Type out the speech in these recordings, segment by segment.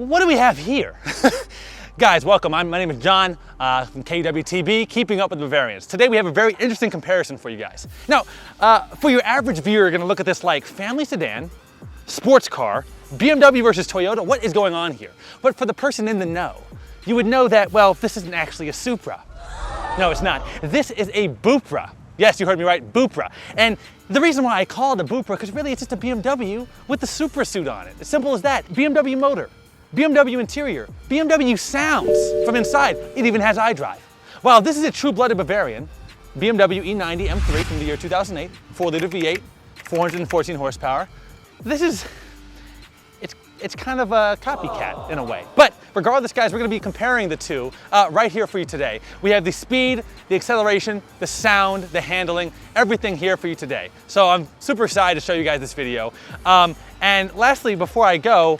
what do we have here? Guys, welcome. My name is John from KUWTB, Keeping Up with Bavarians. Today we have a very interesting comparison for you guys. Now, for your average viewer, you're gonna look at this like family sedan, sports car, BMW versus Toyota. What is going on here? But for the person in the know, you would know that, well, this isn't actually a Supra. No, it's not. This is a Bupra. Yes, you heard me right, Bupra. And the reason why I call it a Bupra, because really it's just a BMW with the Supra suit on it. As simple as that. BMW motor, BMW interior, BMW sounds from inside. It even has iDrive. Well, this is a true-blooded Bavarian, BMW E90 M3 from the year 2008, 4-liter V8, 414 horsepower. This is, it's kind of a copycat in a way. But regardless, guys, we're gonna be comparing the two right here for you today. We have the speed, the acceleration, the sound, the handling, everything here for you today. So I'm super excited to show you guys this video. And lastly, before I go,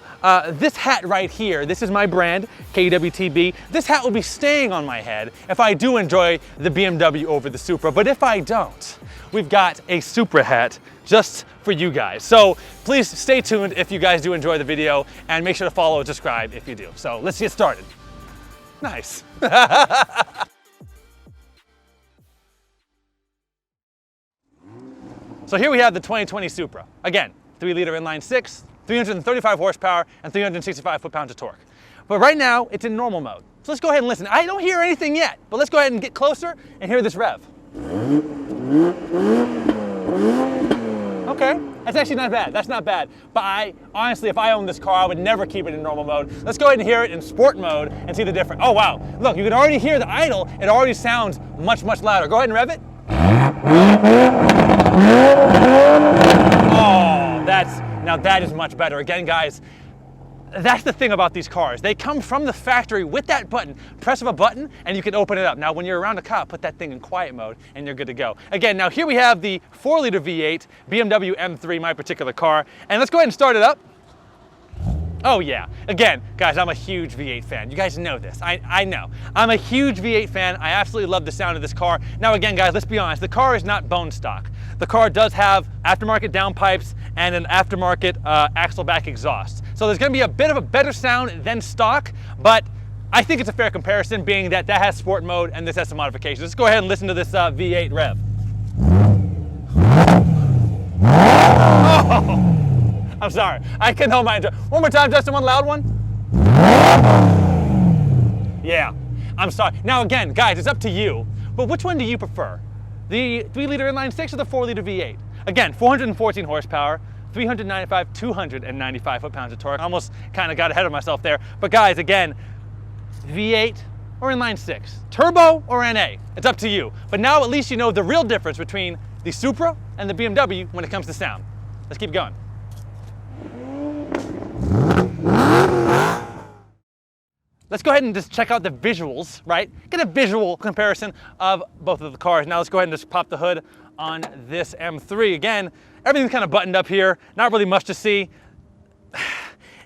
this hat right here, this is my brand, KUWTB. This hat will be staying on my head if I do enjoy the BMW over the Supra. But if I don't, we've got a Supra hat just for you guys. So please stay tuned if you guys do enjoy the video, and make sure to follow and subscribe if you do. So let's get started. Nice. So here we have the 2020 Supra. Again, 3-liter inline six, 335 horsepower, and 365 foot-pounds of torque. But right now, it's in normal mode. So let's go ahead and listen. I don't hear anything yet, but let's go ahead and get closer and hear this rev. Okay, that's actually not bad. That's not bad. But honestly, if I owned this car, I would never keep it in normal mode. Let's go ahead and hear it in sport mode and see the difference. Oh, wow. Look, you can already hear the idle. It already sounds much, much louder. Go ahead and rev it. Oh, now that is much better. Again, guys, that's the thing about these cars. They come from the factory with that button. Press of a button and you can open it up. Now, when you're around a cop, put that thing in quiet mode and you're good to go. Again, now here we have the 4-liter V8 BMW M3, my particular car. And let's go ahead and start it up. Oh yeah, again, guys, I'm a huge V8 fan. You guys know this, I know. I'm a huge V8 fan. I absolutely love the sound of this car. Now again, guys, let's be honest, the car is not bone stock. The car does have aftermarket downpipes and an aftermarket axle back exhaust. So there's gonna be a bit of a better sound than stock, but I think it's a fair comparison being that that has sport mode and this has some modifications. Let's go ahead and listen to this V8 rev. Oh! I'm sorry, I can hold my enjoy. One more time, Justin, one loud one. Yeah, I'm sorry. Now again, guys, it's up to you, but which one do you prefer? The 3-liter inline six or the 4-liter V8? Again, 414 horsepower, 295 foot-pounds of torque. Almost kind of got ahead of myself there. But guys, again, V8 or inline six? Turbo or NA? It's up to you. But now at least you know the real difference between the Supra and the BMW when it comes to sound. Let's keep going. Let's go ahead and just check out the visuals, right? Get a visual comparison of both of the cars. Now let's go ahead and just pop the hood on this M3. Again, everything's kind of buttoned up here. Not really much to see.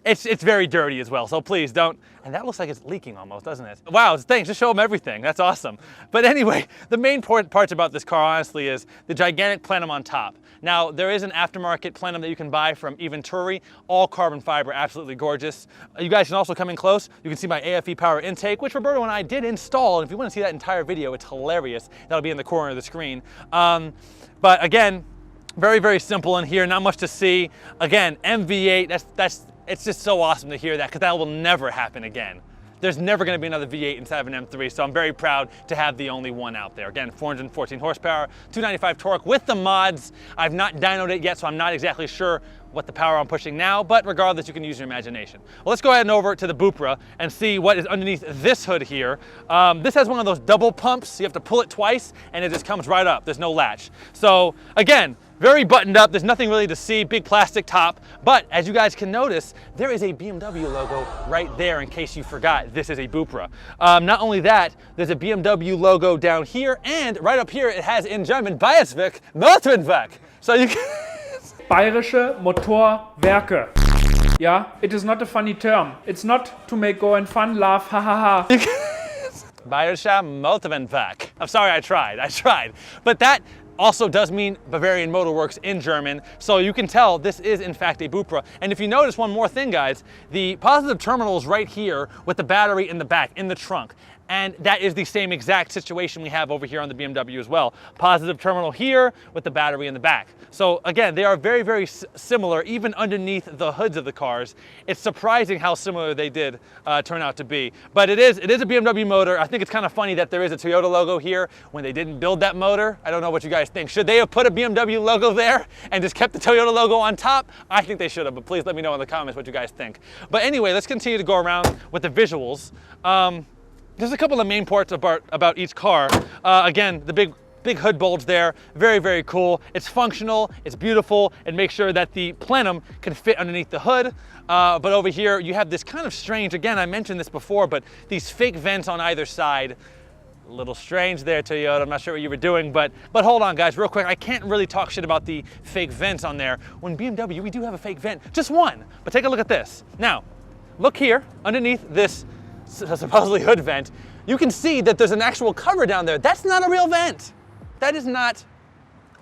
It's very dirty as well, so please don't. And that looks like it's leaking almost, doesn't it? Wow, thanks, just show them everything. That's awesome. But anyway, the main parts about this car, honestly, is the gigantic plenum on top. Now, there is an aftermarket plenum that you can buy from Venturi, all carbon fiber, absolutely gorgeous. You guys can also come in close. You can see my AFE power intake, which Roberto and I did install. And if you want to see that entire video, it's hilarious. That'll be in the corner of the screen. But again, very, very simple in here, not much to see. Again, MV8, it's just so awesome to hear that, because that will never happen again. There's never going to be another V8 inside of an M3, so I'm very proud to have the only one out there. Again, 414 horsepower, 295 torque with the mods. I've not dynoed it yet, so I'm not exactly sure what the power I'm pushing now, but regardless, you can use your imagination. Well, let's go ahead and over to the Bupra and see what is underneath this hood here. This has one of those double pumps. You have to pull it twice, and it just comes right up. There's no latch. So again, very buttoned up. There's nothing really to see. Big plastic top. But as you guys can notice, there is a BMW logo right there in case you forgot this is a Bupra. Not only that, there's a BMW logo down here, and right up here it has in German Bmw'S Motorwerk. So you can Bayerische Motorwerke. Yeah, it is not a funny term. It's not to make go and fun, laugh, ha ha ha. Bayerische Motorwerk. I'm sorry, I tried. But that also does mean Bavarian Motor Works in German, so you can tell this is in fact a Supra. And if you notice one more thing, guys, the positive terminal is right here with the battery in the back, in the trunk. And that is the same exact situation we have over here on the BMW as well. Positive terminal here with the battery in the back. So again, they are very, very similar, even underneath the hoods of the cars. It's surprising how similar they did turn out to be. But it is a BMW motor. I think it's kind of funny that there is a Toyota logo here when they didn't build that motor. I don't know what you guys think. Should they have put a BMW logo there and just kept the Toyota logo on top? I think they should have, but please let me know in the comments what you guys think. But anyway, let's continue to go around with the visuals. There's a couple of main parts about each car. Again, the big hood bulge there, very, very cool. It's functional, it's beautiful, and make sure that the plenum can fit underneath the hood. But over here, you have this kind of strange, again, I mentioned this before, but these fake vents on either side. A little strange there, Toyota. I'm not sure what you were doing, but hold on, guys, real quick. I can't really talk shit about the fake vents on there. When BMW, we do have a fake vent, just one. But take a look at this. Now, look here, underneath this supposedly hood vent, you can see that there's an actual cover down there. That's not a real vent. That is not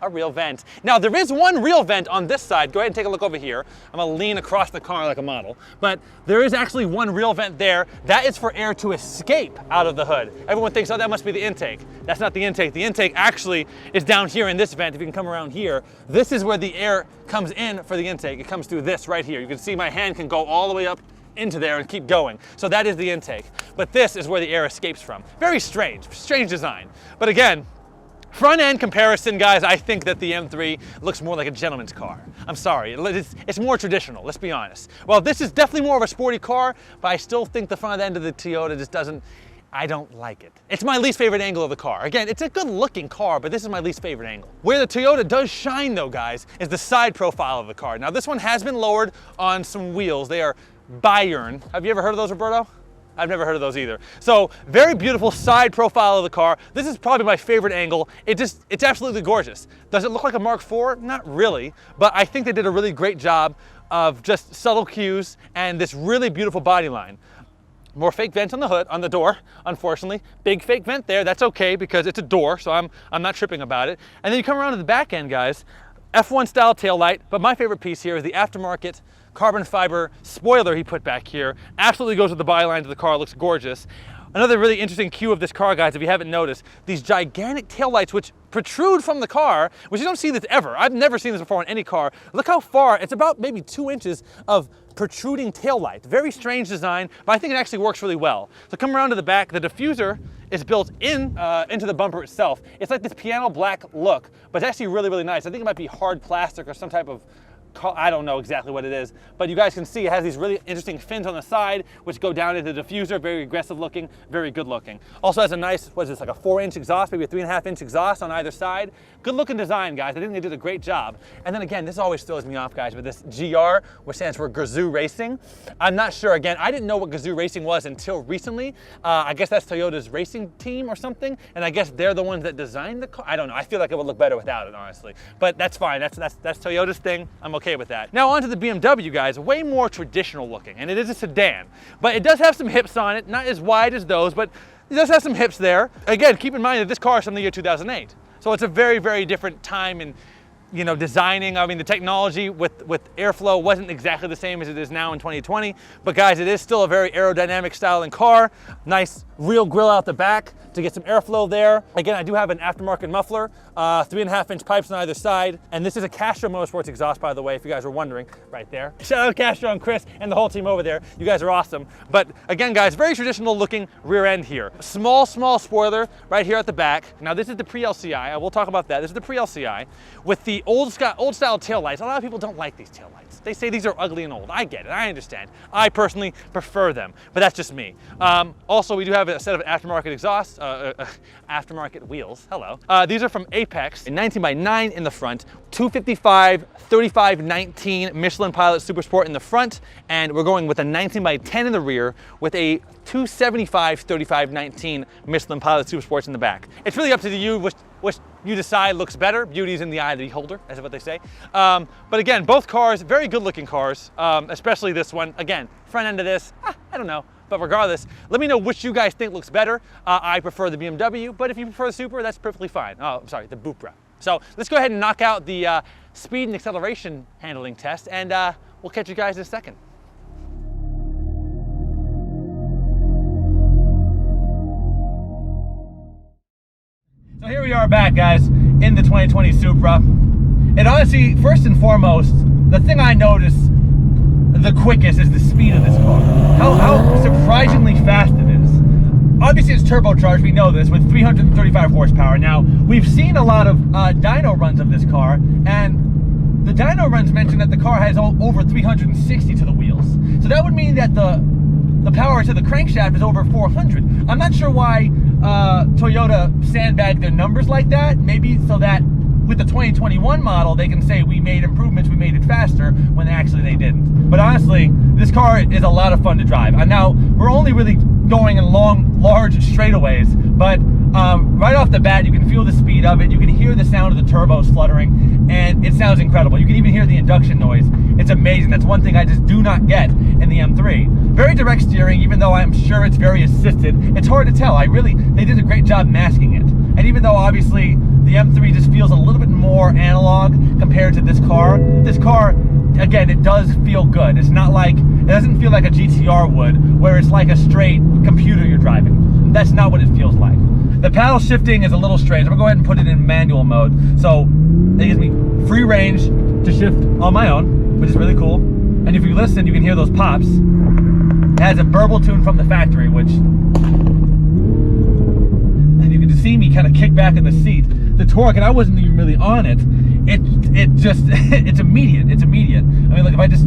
a real vent. Now, there is one real vent on this side. Go ahead and take a look over here. I'm gonna lean across the car like a model, but there is actually one real vent there. That is for air to escape out of the hood. Everyone thinks, oh, that must be the intake. That's not the intake. The intake actually is down here in this vent. If you can come around here, this is where the air comes in for the intake. It comes through this right here. You can see my hand can go all the way up into there and keep going. So that is the intake. But this is where the air escapes from. Very strange design. But again, front end comparison, guys, I think that the M3 looks more like a gentleman's car. I'm sorry, it's more traditional, let's be honest. Well, this is definitely more of a sporty car, but I still think the front end of the Toyota just doesn't, I don't like it. It's my least favorite angle of the car. Again, it's a good looking car, but this is my least favorite angle. Where the Toyota does shine though, guys, is the side profile of the car. Now this one has been lowered on some wheels. They are Bavarians. Have you ever heard of those, Roberto? I've never heard of those either. So very beautiful side profile of the car. This is probably my favorite angle. It's absolutely gorgeous. Does it look like a Mark IV? Not really, but I think they did a really great job of just subtle cues and this really beautiful body line. More fake vents on the hood, on the door, unfortunately. Big fake vent there, that's okay because it's a door, so I'm not tripping about it. And then you come around to the back end, guys, F1 style taillight, but my favorite piece here is the aftermarket carbon fiber spoiler he put back here. Absolutely goes with the body lines of the car, looks gorgeous. Another really interesting cue of this car, guys, if you haven't noticed, these gigantic taillights which protrude from the car, which you don't see this ever. I've never seen this before on any car. Look how far, it's about maybe 2 inches of protruding taillight. Very strange design, but I think it actually works really well. So come around to the back, the diffuser is built in into the bumper itself. It's like this piano black look, but it's actually really, really nice. I think it might be hard plastic or some type of, I don't know exactly what it is, but you guys can see it has these really interesting fins on the side which go down into the diffuser, very aggressive looking, very good looking. Also has a nice, what is this, like a 4-inch exhaust, maybe a 3.5-inch exhaust on either side. Good looking design, guys. I think they did a great job. And then again, this always throws me off, guys, with this GR, which stands for Gazoo Racing. I'm not sure, again, I didn't know what Gazoo Racing was until recently. I guess that's Toyota's racing team or something, and I guess they're the ones that designed the car. I don't know, I feel like it would look better without it, honestly. But that's fine, that's Toyota's thing, I'm okay with that. Now onto the BMW, guys, way more traditional looking, and it is a sedan, but it does have some hips on it, not as wide as those, but it does have some hips there. Again, keep in mind that this car is from the year 2008, so it's a very, very different time in, you know, designing. I mean, the technology with airflow wasn't exactly the same as it is now in 2020, but guys, it is still a very aerodynamic styling car. Nice real grille out the back to get some airflow there. Again, I do have an aftermarket muffler, 3.5-inch pipes on either side, and this is a Castro Motorsports exhaust, by the way, if you guys were wondering, right there. Shout out Castro and Chris and the whole team over there. You guys are awesome. But again, guys, very traditional looking rear end here. Small spoiler right here at the back. Now this is the pre-LCI, I will talk about that. This is the pre-LCI with the old style taillights. A lot of people don't like these taillights. They say these are ugly and old. I get it, I understand. I personally prefer them, but that's just me. Also, we do have a set of aftermarket exhausts, aftermarket wheels, hello. These are from Apex, 19x9 in the front, 255, 3519 Michelin Pilot Super Sport in the front, and we're going with a 19x10 in the rear with a 275, 3519 Michelin Pilot Super Sports in the back. It's really up to you which you decide looks better. Beauty's in the eye of the beholder, as what they say. But again, both cars, very good looking cars, especially this one. Again, front end of this, I don't know. But regardless, let me know which you guys think looks better. I prefer the BMW, but if you prefer the Supra, that's perfectly fine. Oh, I'm sorry, the Supra. So let's go ahead and knock out the speed and acceleration handling test, and we'll catch you guys in a second. So here we are back, guys, in the 2020 Supra. And honestly, first and foremost, the thing I notice the quickest is the speed of this car. How surprisingly fast it is. Obviously it's turbocharged, we know this, with 335 horsepower. Now, we've seen a lot of dyno runs of this car, and the dyno runs mention that the car has over 360 to the wheels. So that would mean that the power to the crankshaft is over 400. I'm not sure why Toyota sandbagged their numbers like that. Maybe so that with the 2021 model, they can say we made improvements, we made it faster, when actually they didn't. But honestly, this car is a lot of fun to drive. And now, we're only really going in long, large straightaways, but right off the bat, you can feel the speed of it, you can hear the sound of the turbos fluttering, and it sounds incredible. You can even hear the induction noise. It's amazing. That's one thing I just do not get in the M3. Very direct steering, even though I'm sure it's very assisted. It's hard to tell. They did a great job masking it. And even though obviously the M3 just feels a little bit more analog compared to this car, again, it does feel good. It's not like, it doesn't feel like a GTR would, where it's like a straight computer you're driving. That's not what it feels like. The paddle shifting is a little strange. I'm gonna go ahead and put it in manual mode. So it gives me free range to shift on my own, which is really cool. And if you listen, you can hear those pops. It has a burble tune from the factory, which, and you can just see me kind of kick back in the seat. The torque, and I wasn't even really on it, it just, it's immediate. It's immediate. I mean, look, if I just,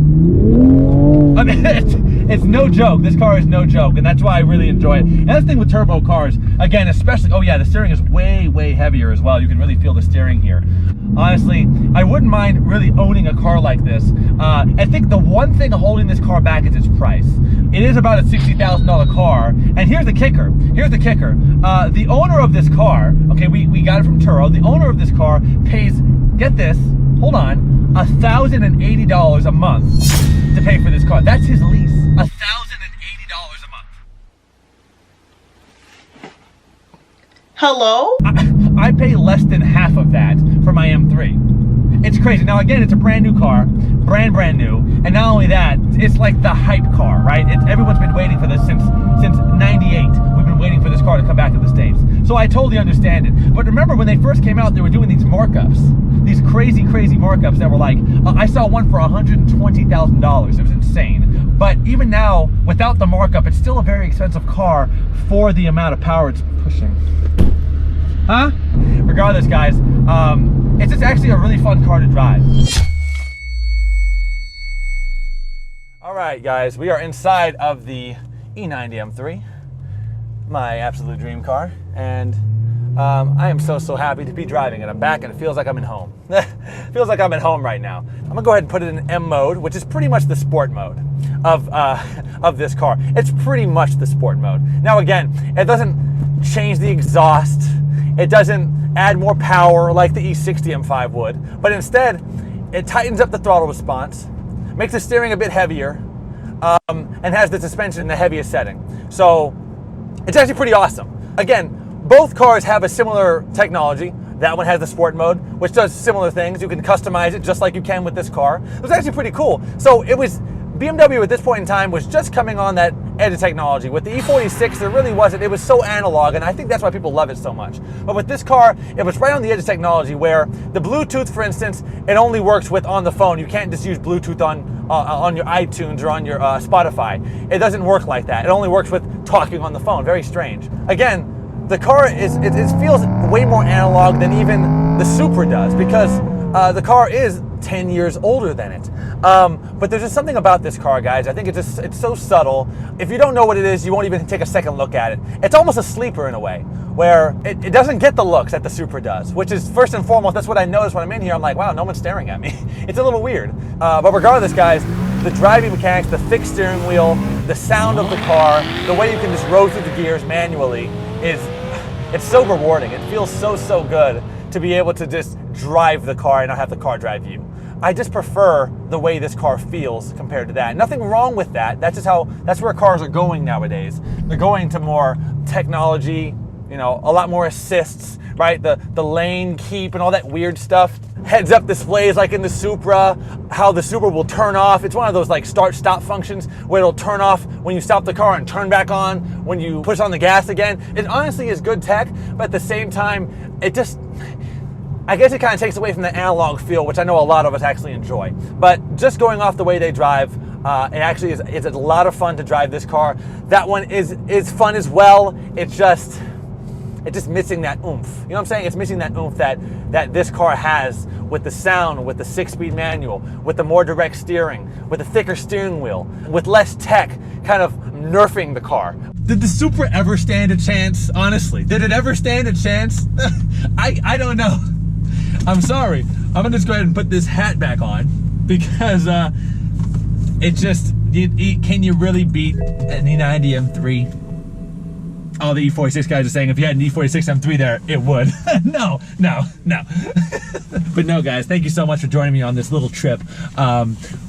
it's no joke. This car is no joke, and that's why I really enjoy it. And that's the thing with turbo cars, again, especially, oh yeah, the steering is way, way heavier as well. You can really feel the steering here. Honestly, I wouldn't mind really owning a car like this. I think the one thing holding this car back is its price. It is about a $60,000 car, and here's the kicker. Here's the kicker. The owner of this car, okay, we got it from Turo. The owner of this car pays, get this, hold on, $1,080 a month to pay for this car. That's his lease. $1,080 a month. Hello? I pay less than half of that for my M3. It's crazy. Now again, it's a brand new car, brand new, and not only that, it's like the hype car, right? Everyone's been waiting for this since '98. We've been waiting for this car to come back to the States. So I totally understand it. But remember when they first came out, they were doing these markups, these crazy markups that were like, I saw one for $120,000. It was insane. But even now, without the markup, it's still a very expensive car for the amount of power it's pushing. Huh? Regardless, guys, it's just actually a really fun car to drive. All right, guys, we are inside of the E90 M3, my absolute dream car, and I am so happy to be driving it. I'm back, and it feels like I'm in home. Feels like I'm at home right now. I'm gonna go ahead and put it in M mode, which is pretty much the sport mode of this car. It's pretty much the sport mode. Now, again, it doesn't change the exhaust. It doesn't add more power like the E60 M5 would, but instead, it tightens up the throttle response, makes the steering a bit heavier, and has the suspension in the heaviest setting. So it's actually pretty awesome. Again, both cars have a similar technology. That one has the sport mode, which does similar things. You can customize it just like you can with this car. It was actually pretty cool. So it was, BMW at this point in time was just coming on that edge of technology. With the E46, there really wasn't. It was so analog, and I think that's why people love it so much. But with this car, it was right on the edge of technology where the Bluetooth, for instance, it only works with on the phone. You can't just use Bluetooth on your iTunes or on your Spotify. It doesn't work like that. It only works with talking on the phone. Very strange. Again, the car it feels way more analog than even the Supra does, because the car is 10 years older than it. But there's just something about this car, guys. I think it's so subtle. If you don't know what it is, you won't even take a second look at it. It's almost a sleeper in a way, where it doesn't get the looks that the Supra does, which is first and foremost, that's what I notice when I'm in here. I'm like, wow, no one's staring at me. It's a little weird. But regardless, guys, the driving mechanics, the fixed steering wheel, the sound of the car, the way you can just roll through the gears manually it's so rewarding. It feels so good to be able to just drive the car and not have the car drive you. I just prefer the way this car feels compared to that. Nothing wrong with that. That's where cars are going nowadays. They're going to more technology, You know, a lot more assists, right? The lane keep and all that weird stuff. Heads up displays like in the Supra, how the Supra will turn off. It's one of those like start-stop functions where it'll turn off when you stop the car and turn back on when you push on the gas again. It honestly is good tech, but at the same time, it just, I guess it kind of takes away from the analog feel, which I know a lot of us actually enjoy. But just going off the way they drive, it actually is, it's a lot of fun to drive this car. That one is fun as well. It's just missing that oomph. You know what I'm saying? It's missing that oomph that this car has with the sound, with the 6-speed manual, with the more direct steering, with a thicker steering wheel, with less tech kind of nerfing the car. Did the Supra ever stand a chance? Honestly, did it ever stand a chance? I don't know. I'm sorry. I'm gonna just go ahead and put this hat back on because it just, can you really beat an E90 M3? All the E46 guys are saying if you had an E46 M3 there, it would. No. But no, guys, thank you so much for joining me on this little trip.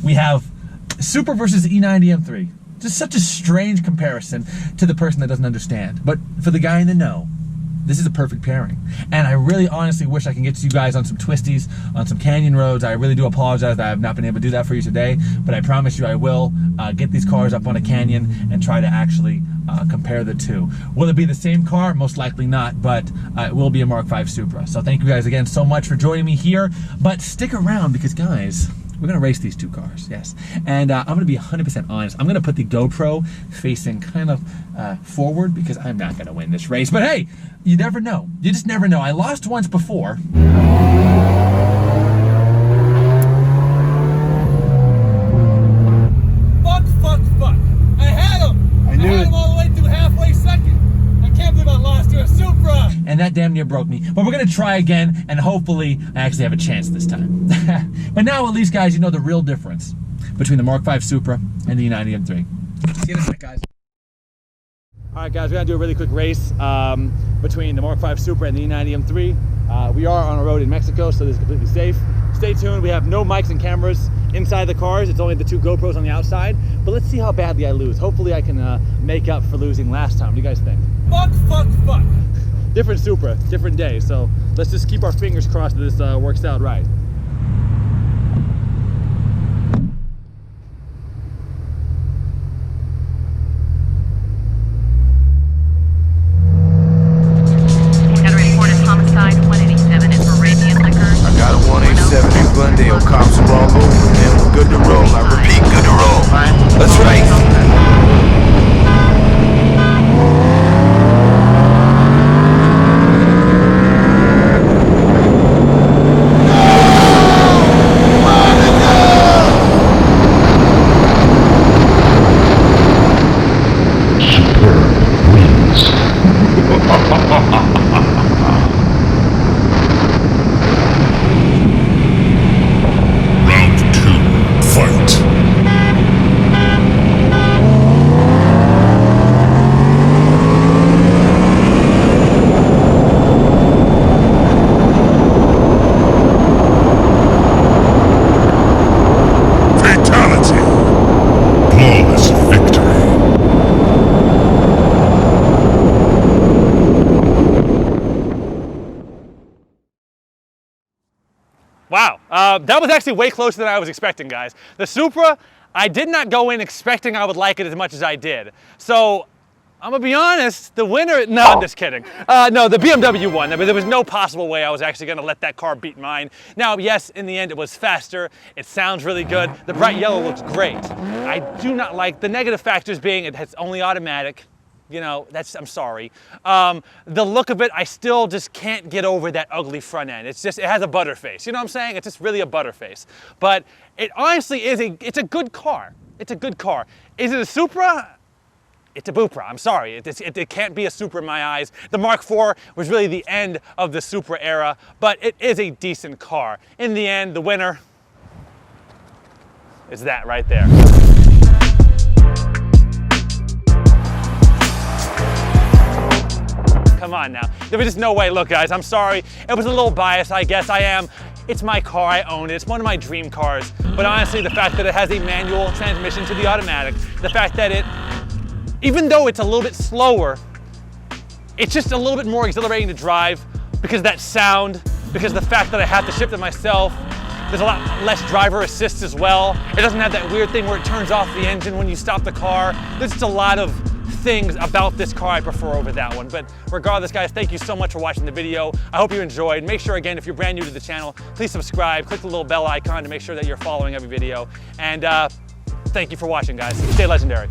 We have Supra versus E90 M3. Just such a strange comparison to the person that doesn't understand. But for the guy in the know, this is a perfect pairing. And I really honestly wish I can get to you guys on some twisties, on some canyon roads. I really do apologize that I have not been able to do that for you today, but I promise you I will get these cars up on a canyon and try to actually compare the two. Will it be the same car? Most likely not, but it will be a MK5 Supra. So thank you guys again so much for joining me here, but stick around because guys, we're gonna race these two cars, yes. And I'm gonna be 100% honest. I'm gonna put the GoPro facing kind of forward because I'm not gonna win this race. But hey, you never know. You just never know. I lost once before. Fuck. I had him. I had him all the way through halfway second. I can't believe I lost to a Supra. And that damn near broke me. But we're gonna try again, and hopefully I actually have a chance this time. But now at least, guys, you know the real difference between the MK5 Supra and the E90 M3. See you in a sec, guys. All right, guys, we're gonna do a really quick race between the MK5 Supra and the E90 M3. We are on a road in Mexico, so this is completely safe. Stay tuned. We have no mics and cameras inside the cars. It's only the two GoPros on the outside. But let's see how badly I lose. Hopefully I can make up for losing last time. What do you guys think? Fuck. Different Supra, different day. So let's just keep our fingers crossed that this works out right. Cops are all over, man. We're good to roll. I repeat, good to roll. Let's race. Wow, that was actually way closer than I was expecting, guys. The Supra, I did not go in expecting I would like it as much as I did. So, I'm gonna be honest, the winner, no, I'm just kidding. No, the BMW won. There was no possible way I was actually gonna let that car beat mine. Now, yes, in the end it was faster. It sounds really good. The bright yellow looks great. I do not like the negative factors being it's only automatic. You know, I'm sorry. The look of it, I still just can't get over that ugly front end. It has a butter face. You know what I'm saying? It's just really a butter face. But it honestly is it's a good car. It's a good car. Is it a Supra? It's a Bupra. I'm sorry. It can't be a Supra in my eyes. The Mark IV was really the end of the Supra era, but it is a decent car. In the end, the winner is that right there. Come on now. There was just no way. Look, guys, I'm sorry. It was a little biased, I guess. I am. It's my car. I own it. It's one of my dream cars. But honestly, the fact that it has a manual transmission to the automatic, the fact that even though it's a little bit slower, It's just a little bit more exhilarating to drive because of that sound, because of the fact that I have to shift it myself. There's a lot less driver assist as well. It doesn't have that weird thing where it turns off the engine when you stop the car. There's just a lot of things about this car I prefer over that one. But regardless, guys, thank you so much for watching the video. I hope you enjoyed. Make sure, again, if you're brand new to the channel, please subscribe, click the little bell icon to make sure that you're following every video. And thank you for watching, guys. Stay legendary.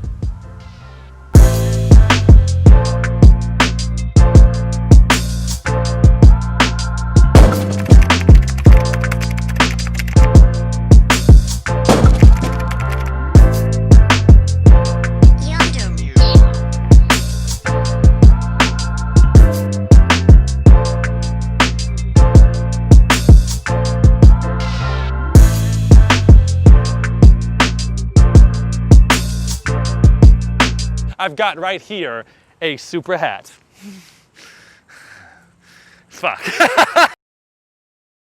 I've got right here a Supra hat. Fuck.